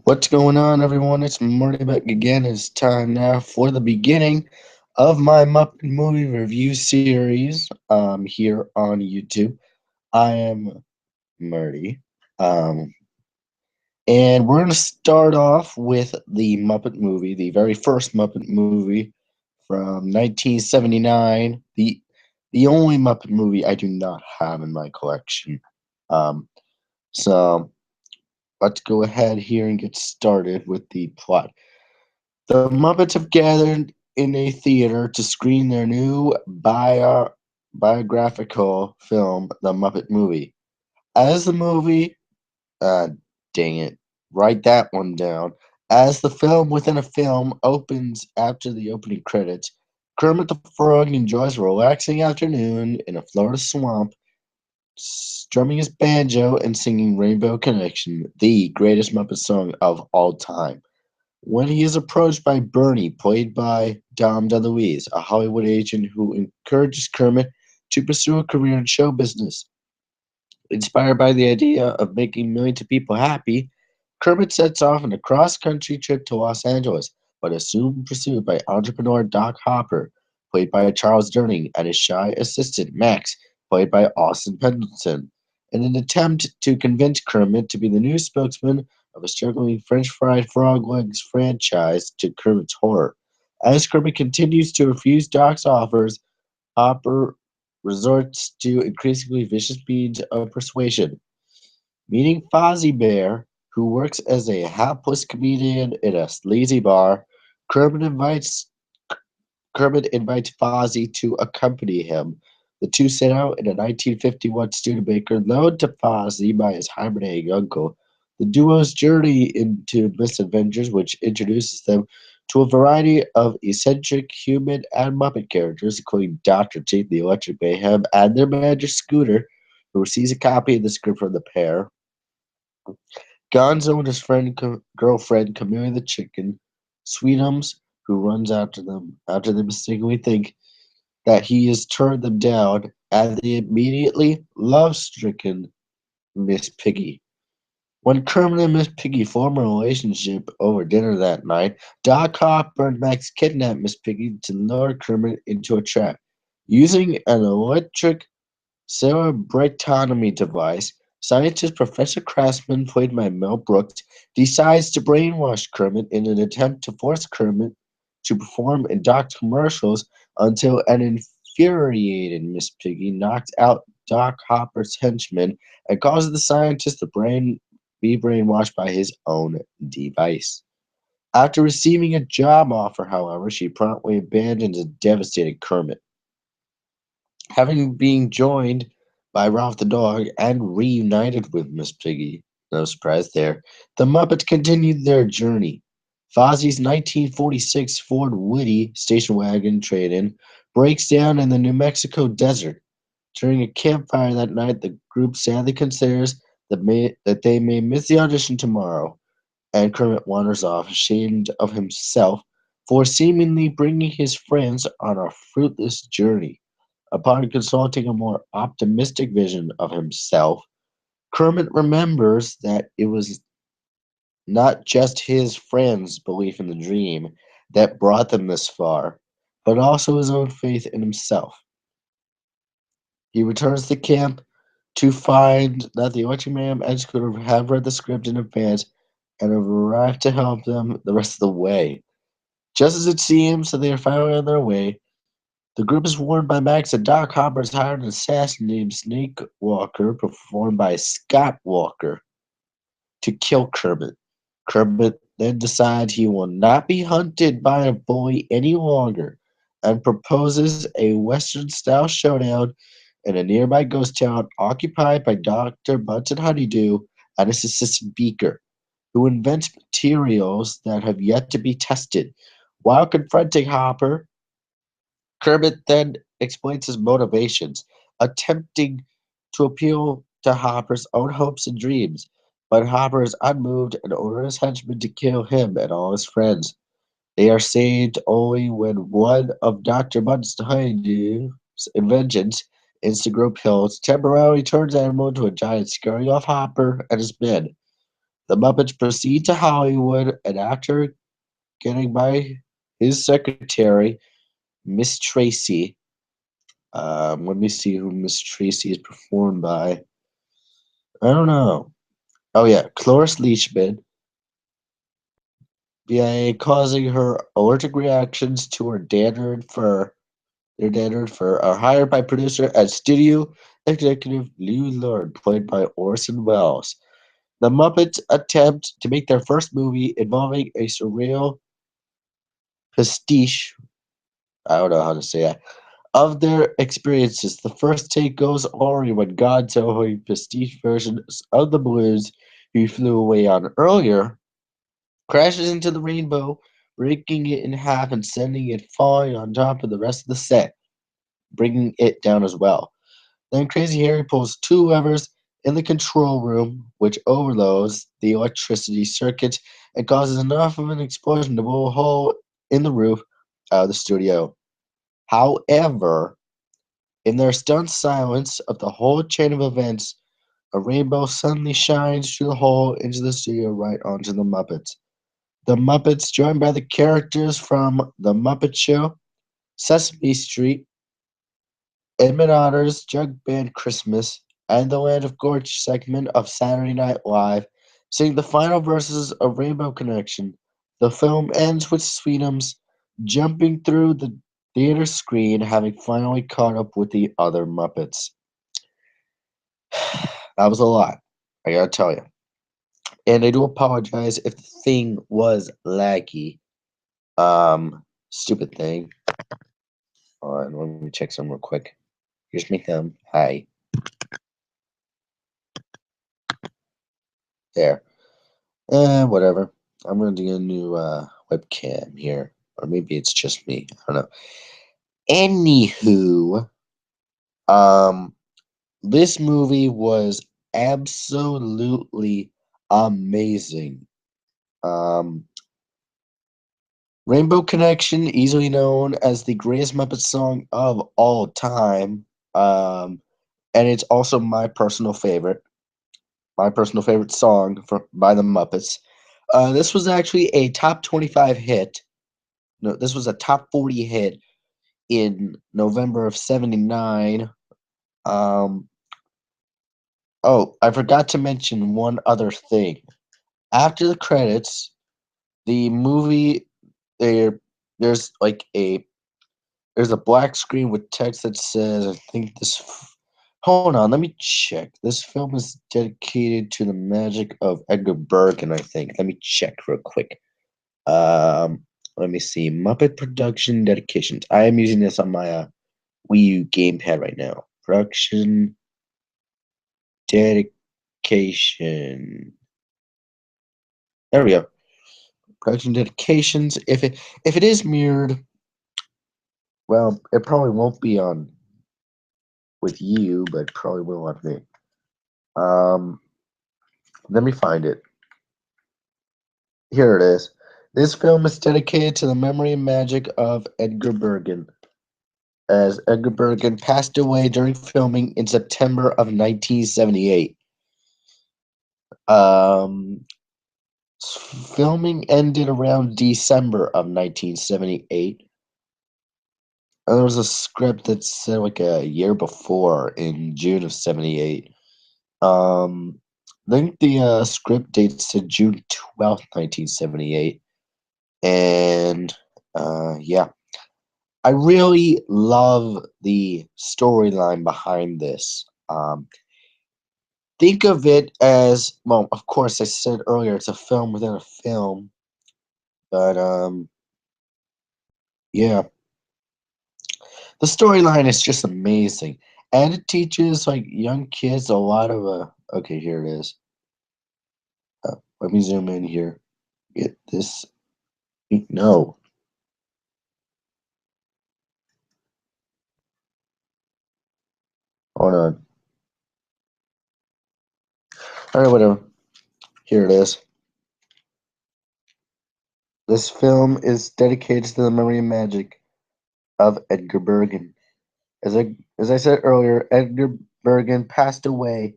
What's going on, everyone? It's Marty back again. It's time now for the beginning of my Muppet movie review series here on YouTube. I am Marty. Um, and we're going to start off with the Muppet movie, the very first Muppet movie from 1979. The only Muppet movie I do not have in my collection. Um, so let's go ahead here and get started with the plot. The Muppets have gathered in a theater to screen their new biographical film, The Muppet Movie. As the movie, uh, dang it, write that one down. As the film within a film opens after the opening credits, Kermit the Frog enjoys a relaxing afternoon in a Florida swamp, strumming his banjo and singing Rainbow Connection, the greatest Muppet song of all time. When he is approached by Bernie, played by Dom DeLuise, a Hollywood agent who encourages Kermit to pursue a career in show business. Inspired by the idea of making millions of people happy, Kermit sets off on a cross country trip to Los Angeles, but is soon pursued by entrepreneur Doc Hopper, played by Charles Durning, and his shy assistant Max, played by Austin Pendleton, in an attempt to convince Kermit to be the new spokesman of a struggling French fried frog legs franchise to Kermit's horror. As Kermit continues to refuse Doc's offers, Hopper resorts to increasingly vicious means of persuasion. Meeting Fozzie Bear, who works as a hapless comedian in a sleazy bar, Kermit invites Kermit invites Fozzie to accompany him. The two set out in a 1951 Studebaker loaned to Fozzie by his hibernating uncle. The duo's journey into misadventures, which introduces them to a variety of eccentric human and Muppet characters, including Dr. Teeth, the Electric Mayhem, and their manager Scooter, who receives a copy of the script from the pair. Gonzo and his girlfriend Camilla the chicken, Sweetums, who runs after they mistakenly think that he has turned them down, and the immediately love-stricken Miss Piggy. When Kermit and Miss Piggy form a relationship over dinner that night, Doc Hopper and Max kidnap Miss Piggy to lure Kermit into a trap. Using an electric cerebratomy device, scientist Professor Craftsman, played by Mel Brooks, decides to brainwash Kermit in an attempt to force Kermit to perform in Doc's commercials until an infuriated Miss Piggy knocks out Doc Hopper's henchman and causes the scientist to be brainwashed by his own device. After receiving a job offer, however, she promptly abandons a devastated Kermit. Having been joined by Ralph the dog and reunited with Miss Piggy, no surprise there, the Muppets continued their journey. Fozzie's 1946 Ford Woody station wagon trade-in breaks down in the New Mexico desert. During a campfire that night, the group sadly considers that they may miss the audition tomorrow, and Kermit wanders off, ashamed of himself for seemingly bringing his friends on a fruitless journey. Upon consulting a more optimistic vision of himself, Kermit remembers that it was not just his friends' belief in the dream that brought them this far, but also his own faith in himself. He returns to camp to find that the Electric Man and Scooter have read the script in advance and have arrived to help them the rest of the way. Just as it seems that they are finally on their way, the group is warned by Max that Doc Hopper has hired an assassin named Snake Walker, performed by Scott Walker, to kill Kermit. Kermit then decides he will not be hunted by a bully any longer and proposes a Western style showdown in a nearby ghost town occupied by Dr. Bunsen Honeydew and his assistant Beaker, who invents materials that have yet to be tested. While confronting Hopper, Kermit then explains his motivations, attempting to appeal to Hopper's own hopes and dreams, but Hopper is unmoved and orders his henchmen to kill him and all his friends. They are saved only when one of Dr. Bunsen Honeydew's inventions, Instagrow pills, temporarily turns Animal into a giant, scaring off Hopper and his men. The Muppets proceed to Hollywood, and after getting by his secretary, Miss Tracy, let me see who Miss Tracy is performed by. I don't know. Oh yeah, Cloris Leachman, via causing her allergic reactions to her dander and fur. Their dander and fur are hired by producer and studio executive Lou Lord, played by Orson Welles. The Muppets attempt to make their first movie involving a surreal pastiche. I don't know how to say that. Of their experiences, the first take goes awry when God telling pastiche versions of the blues he flew away on earlier crashes into the rainbow, breaking it in half and sending it falling on top of the rest of the set, bringing it down as well. Then Crazy Harry pulls two levers in the control room, which overloads the electricity circuit and causes enough of an explosion to blow a hole in the roof out of the studio. However, in their stunned silence of the whole chain of events, a rainbow suddenly shines through the hole into the studio right onto the Muppets. The Muppets, joined by the characters from The Muppet Show, Sesame Street, Edmund Otter's Jug Band Christmas, and the Land of Gorge segment of Saturday Night Live, sing the final verses of Rainbow Connection. The film ends with Sweetums jumping through the theater screen, having finally caught up with the other Muppets. That was a lot, I gotta tell you. And I do apologize if the thing was laggy. Stupid thing. Hold on, let me check some real quick. Here's me thumb. Hi. There. Whatever. I'm gonna do a new webcam here. Or maybe it's just me. I don't know. Anywho, um, this movie was absolutely amazing. Um, Rainbow Connection, easily known as the greatest Muppet song of all time. And it's also my personal favorite. My personal favorite song by the Muppets. This was actually a top 25 hit. No, this was a top 40 hit in November of '79. Um, oh, I forgot to mention one other thing. After the credits, the movie there there's like a there's a black screen with text that says, I think hold on, let me check. This film is dedicated to the magic of Edgar Bergen, I think. Let me check real quick. Let me see. Muppet production dedications. I am using this on my Wii U gamepad right now. Production dedication. There we go. Production dedications. If it is mirrored, well, it probably won't be on with you, but probably will on me. Um, Let me find it. Here it is. This film is dedicated to the memory and magic of Edgar Bergen, as Edgar Bergen passed away during filming in September of 1978. Um, Filming ended around December of 1978. And there was a script that said like a year before in June of '78. I think the script dates to June 12th, 1978. And yeah, I really love the storyline behind this. Think of it as, well, of course, I said earlier it's a film within a film, but yeah, the storyline is just amazing, and it teaches like young kids a lot of Okay, here it is. Let me zoom in here. Get this. No, hold on. All right, whatever. Here it is. This film is dedicated to the memory and magic of Edgar Bergen. As I said earlier, Edgar Bergen passed away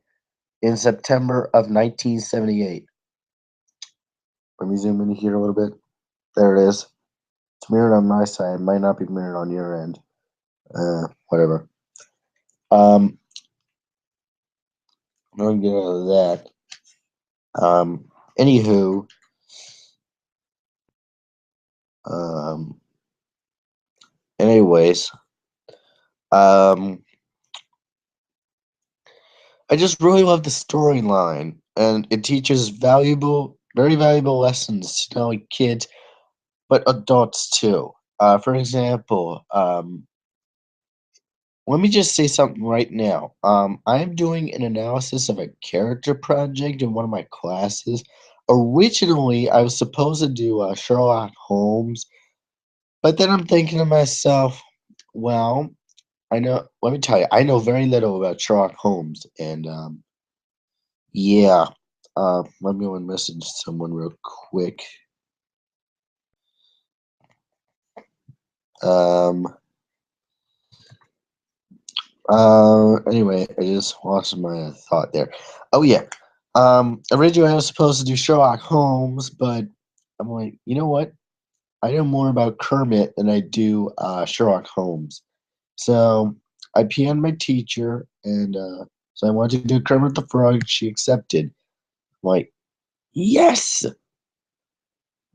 in September of 1978. Let me zoom in here a little bit. There it is. It's mirrored on my side. It might not be mirrored on your end. Whatever. Um, I'm gonna get out of that. Anywho, um, anyways, um, I just really love the storyline, and it teaches very valuable lessons to not only kids but adults too. For example, let me just say something right now. I'm doing an analysis of a character project in one of my classes. Originally, I was supposed to do Sherlock Holmes, but then I'm thinking to myself, well, I know. Let me tell you, I know very little about Sherlock Holmes, and yeah. Let me go and message someone real quick. Um. Anyway, I just lost my thought there. Oh yeah. Originally I was supposed to do Sherlock Holmes, but I'm like, you know what? I know more about Kermit than I do Sherlock Holmes. So I PN'd my teacher, and so I wanted to do Kermit the Frog. She accepted. I'm like, yes,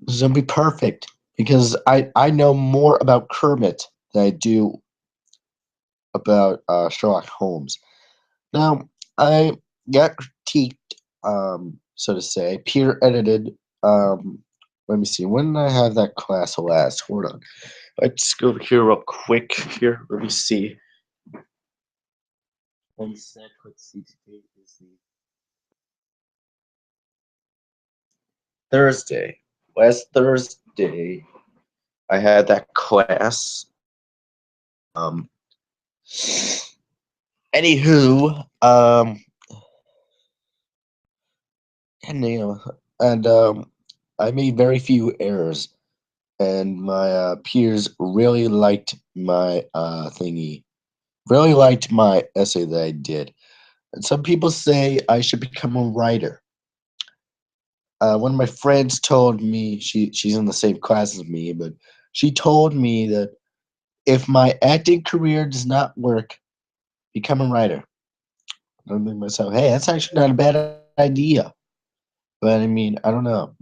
this is gonna be perfect because I know more about Kermit than I do about Sherlock Holmes. Now, I got critiqued, so to say, peer edited. Let me see. When did I have that class last? Hold on. Let's go here real quick. Here, let me see. One sec. Let's see. Today is the Thursday. Last Thursday, I had that class. Um, anywho, and I made very few errors. And my peers really liked my thingy, really liked my essay that I did. And some people say I should become a writer. One of my friends told me she's in the same class as me, but she told me that if my acting career does not work, become a writer. I think to myself, hey, that's actually not a bad idea. But I mean, I don't know.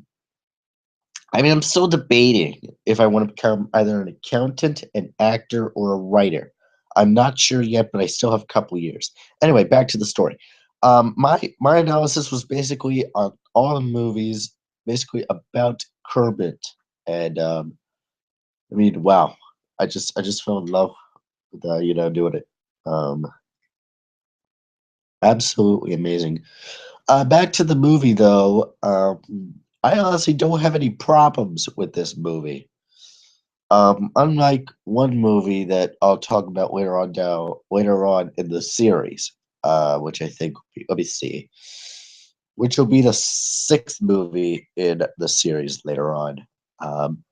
I mean, I'm still debating if I want to become either an accountant, an actor, or a writer. I'm not sure yet, but I still have a couple years. Anyway, back to the story. My analysis was basically on all the movies, basically about Kermit, and I mean, wow, I just fell in love with doing it. Um, Absolutely amazing. Back to the movie though. I honestly don't have any problems with this movie. Unlike one movie that I'll talk about later on in the series, which I think let me see, which will be the sixth movie in the series later on. Um,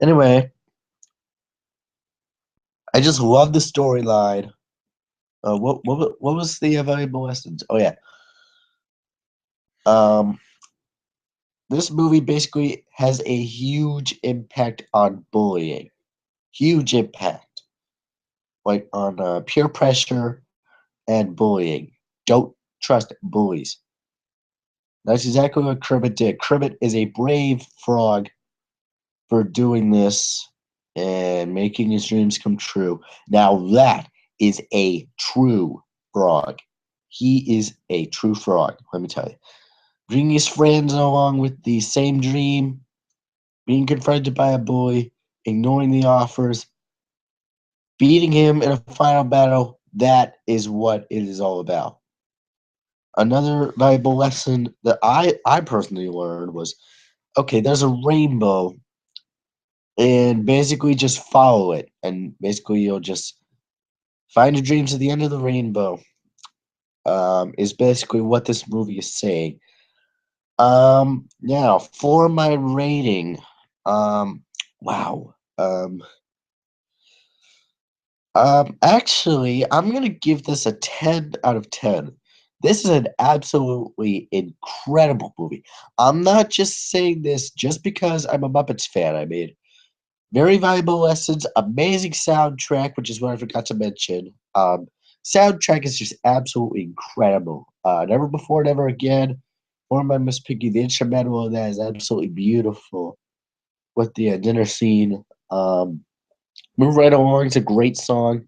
anyway, I just love the storyline. What was the valuable lessons? Oh yeah, um, this movie basically has a huge impact on bullying. Huge impact, like on peer pressure and bullying. Don't trust bullies. That's exactly what Kermit did. Kermit is a brave frog for doing this and making his dreams come true. Now that is a true frog. He is a true frog, let me tell you. Bringing his friends along with the same dream, being confronted by a bully, ignoring the offers, beating him in a final battle, that is what it is all about. Another valuable lesson that I personally learned was okay, there's a rainbow, and basically just follow it, and basically you'll just find your dreams at the end of the rainbow. Is basically what this movie is saying. Now for my rating, um, wow. Actually, I'm gonna give this a 10 out of 10. This is an absolutely incredible movie. I'm not just saying this just because I'm a Muppets fan. I mean, very valuable lessons, amazing soundtrack, which is what I forgot to mention. Soundtrack is just absolutely incredible. Never Before, Never Again. Formed by Miss Piggy. The instrumental of that is absolutely beautiful. With the dinner scene, Move Right Along is a great song.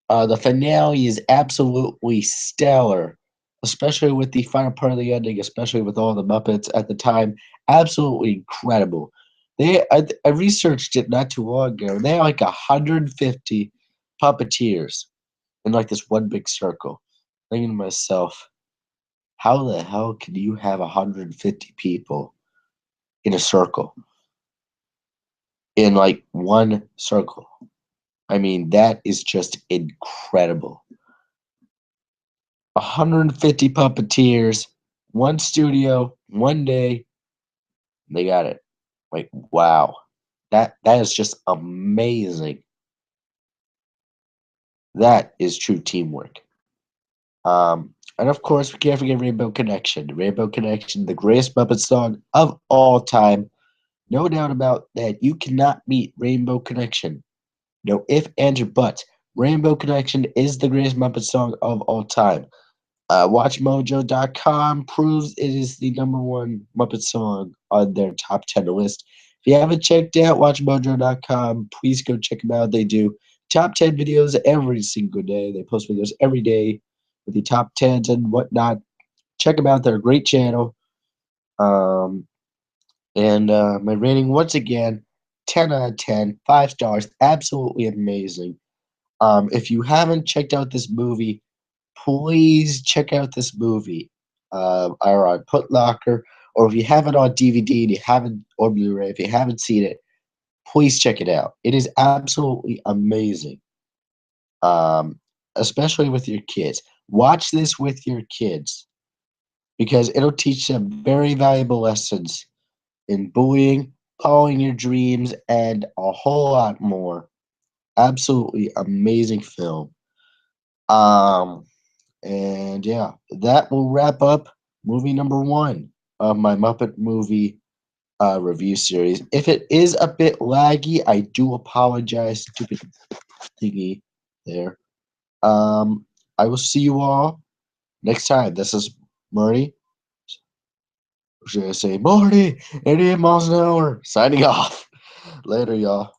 The finale is absolutely stellar, especially with the final part of the ending, especially with all the Muppets at the time. Absolutely incredible. I researched it not too long ago. They had like 150 puppeteers in like this one big circle. Thinking to myself, how the hell can you have 150 people in a circle in like one circle? I mean, that is just incredible. 150 puppeteers, one studio, one day, they got it. Like, wow. That is just amazing. That is true teamwork. And of course, we can't forget Rainbow Connection. Rainbow Connection, the greatest Muppet song of all time. No doubt about that. You cannot beat Rainbow Connection. No if, and, or buts. Rainbow Connection is the greatest Muppet song of all time. WatchMojo.com proves it is the number one Muppet song on their top 10 list. If you haven't checked out WatchMojo.com, please go check them out. They do top 10 videos every single day. They post videos every day with the top 10s and whatnot. Check them out. They're a great channel. Um, and my rating, once again, 10 out of 10, 5 stars. Absolutely amazing. If you haven't checked out this movie, please check out this movie. Either on Putlocker, or if you have it on DVD and you haven't, or Blu-ray, if you haven't seen it, please check it out. It is absolutely amazing. Um, Especially with your kids. Watch this with your kids because it'll teach them very valuable lessons in bullying, following your dreams, and a whole lot more. Absolutely amazing film. Um, And yeah, that will wrap up movie number one of my Muppet movie review series. If it is a bit laggy, I do apologize. Stupid thingy there. Um, I will see you all next time. This is Marty. Or should I say Marty? 88 miles an hour. Signing off. Later, y'all.